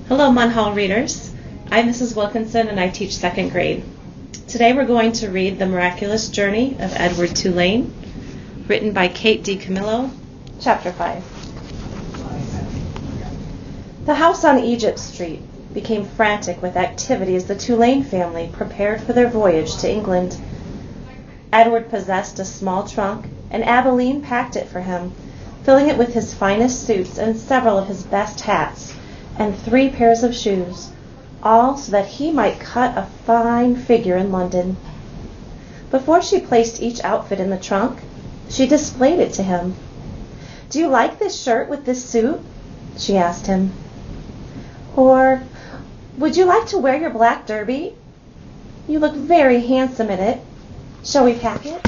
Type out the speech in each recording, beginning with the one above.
Hello, Munhall readers. I'm Mrs. Wilkinson and I teach second grade. Today we're going to read The Miraculous Journey of Edward Tulane, written by Kate D. Camillo, Chapter 5. The house on Egypt Street became frantic with activity as the Tulane family prepared for their voyage to England. Edward possessed a small trunk, and Abilene packed it for him, filling it with his finest suits and several of his best hats, and 3 pairs of shoes, all so that he might cut a fine figure in London. Before she placed each outfit in the trunk, she displayed it to him. "Do you like this shirt with this suit?" she asked him. "Or would you like to wear your black derby? You look very handsome in it. Shall we pack it?"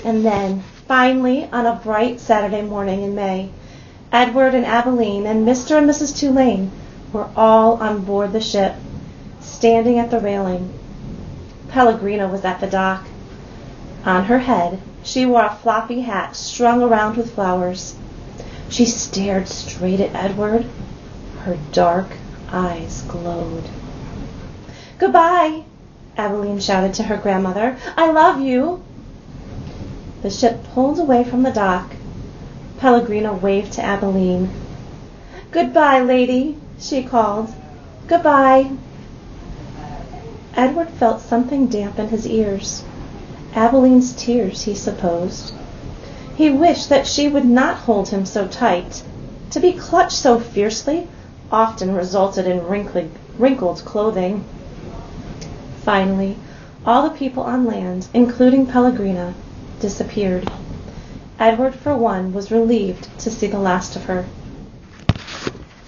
And then, finally, on a bright Saturday morning in May, Edward and Abilene and Mr. and Mrs. Tulane were all on board the ship, standing at the railing. Pellegrina was at the dock. On her head, she wore a floppy hat strung around with flowers. She stared straight at Edward. Her dark eyes glowed. "Goodbye," Abilene shouted to her grandmother. "I love you." The ship pulled away from the dock. Pellegrina waved to Abilene. "Goodbye, lady," she called. "Goodbye." Edward felt something damp in his ears. Abilene's tears, he supposed. He wished that she would not hold him so tight. To be clutched so fiercely often resulted in wrinkled clothing. Finally, all the people on land, including Pellegrina, disappeared. Edward, for one, was relieved to see the last of her.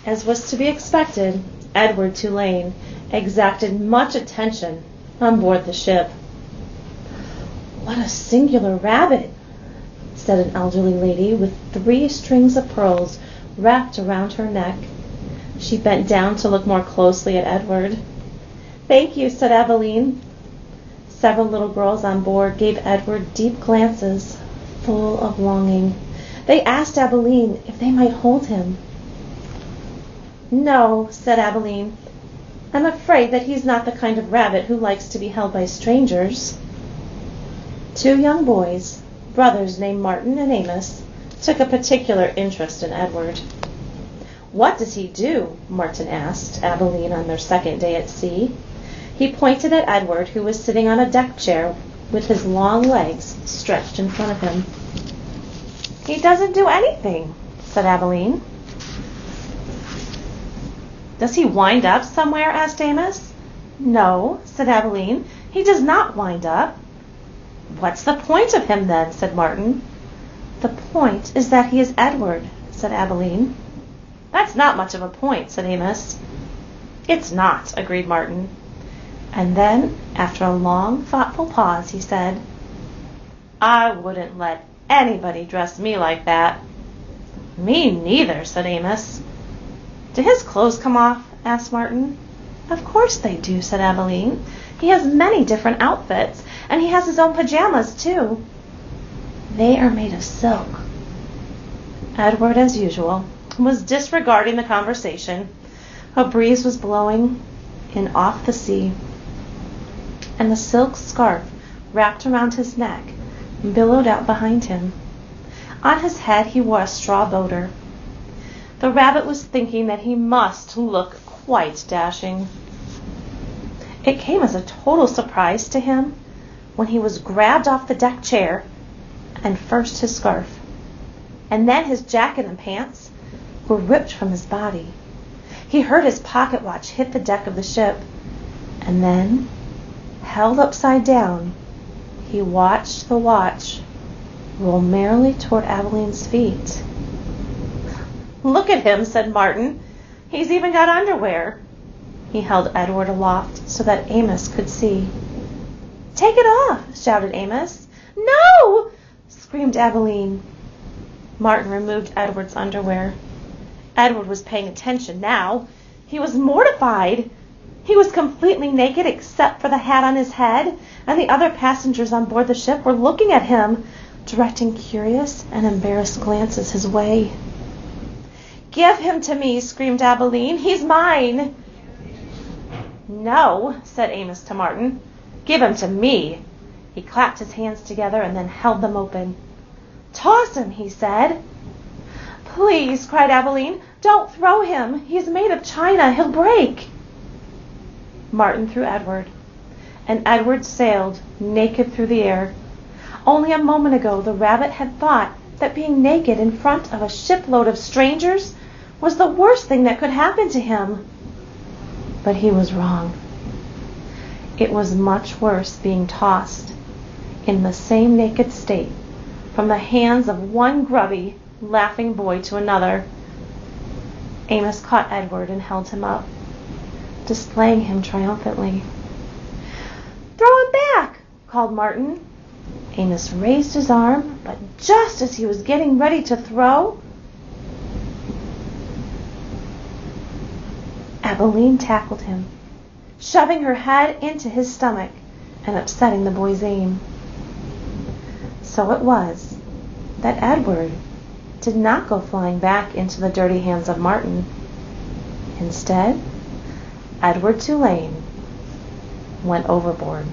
As was to be expected, Edward Tulane exacted much attention on board the ship. "What a singular rabbit," said an elderly lady with 3 strings of pearls wrapped around her neck. She bent down to look more closely at Edward. "Thank you," said Abilene. Several little girls on board gave Edward deep glances, full of longing. They asked Abilene if they might hold him. "No," said Abilene. "I'm afraid that he's not the kind of rabbit who likes to be held by strangers." 2 young boys, brothers named Martin and Amos, took a particular interest in Edward. "What does he do?" Martin asked Abilene on their second day at sea. He pointed at Edward, who was sitting on a deck chair with his long legs stretched in front of him. "He doesn't do anything," said Abilene. "Does he wind up somewhere?" asked Amos. "No," said Abilene. "He does not wind up." "What's the point of him, then?" said Martin. "The point is that he is Edward," said Abilene. "That's not much of a point," said Amos. "It's not," agreed Martin. And then, after a long, thoughtful pause, he said, "I wouldn't let anybody dress me like that." "Me neither," said Amos. "Do his clothes come off?" asked Martin. "Of course they do," said Abilene. "He has many different outfits, and he has his own pajamas, too. They are made of silk." Edward, as usual, was disregarding the conversation. A breeze was blowing in off the sea, and the silk scarf wrapped around his neck billowed out behind him. On his head he wore a straw boater. The rabbit was thinking that he must look quite dashing. It came as a total surprise to him when he was grabbed off the deck chair, and first his scarf, and then his jacket and pants were ripped from his body. He heard his pocket watch hit the deck of the ship, and then, held upside down, he watched the watch roll merrily toward Abilene's feet. "Look at him," said Martin. "He's even got underwear." He held Edward aloft so that Amos could see. "Take it off," shouted Amos. "No!" screamed Abilene. Martin removed Edward's underwear. Edward was paying attention now. He was mortified. He was completely naked except for the hat on his head, and the other passengers on board the ship were looking at him, directing curious and embarrassed glances his way. Give him to me, screamed Abilene. He's mine. No, said Amos to Martin. Give him to me. He clapped his hands together and then held them open. Toss him, he said. Please, cried Abilene, don't throw him. He's made of china. He'll break. Martin threw Edward, and Edward sailed naked through the air. Only a moment ago the rabbit had thought that being naked in front of a shipload of strangers was the worst thing that could happen to him. But he was wrong. It was much worse being tossed in the same naked state from the hands of one grubby, laughing boy to another. Amos caught Edward and held him up, displaying him triumphantly. Throw him back, called Martin. Amos raised his arm, but just as he was getting ready to throw, Abilene tackled him, shoving her head into his stomach and upsetting the boy's aim. So it was that Edward did not go flying back into the dirty hands of Martin. Instead, Edward Tulane went overboard.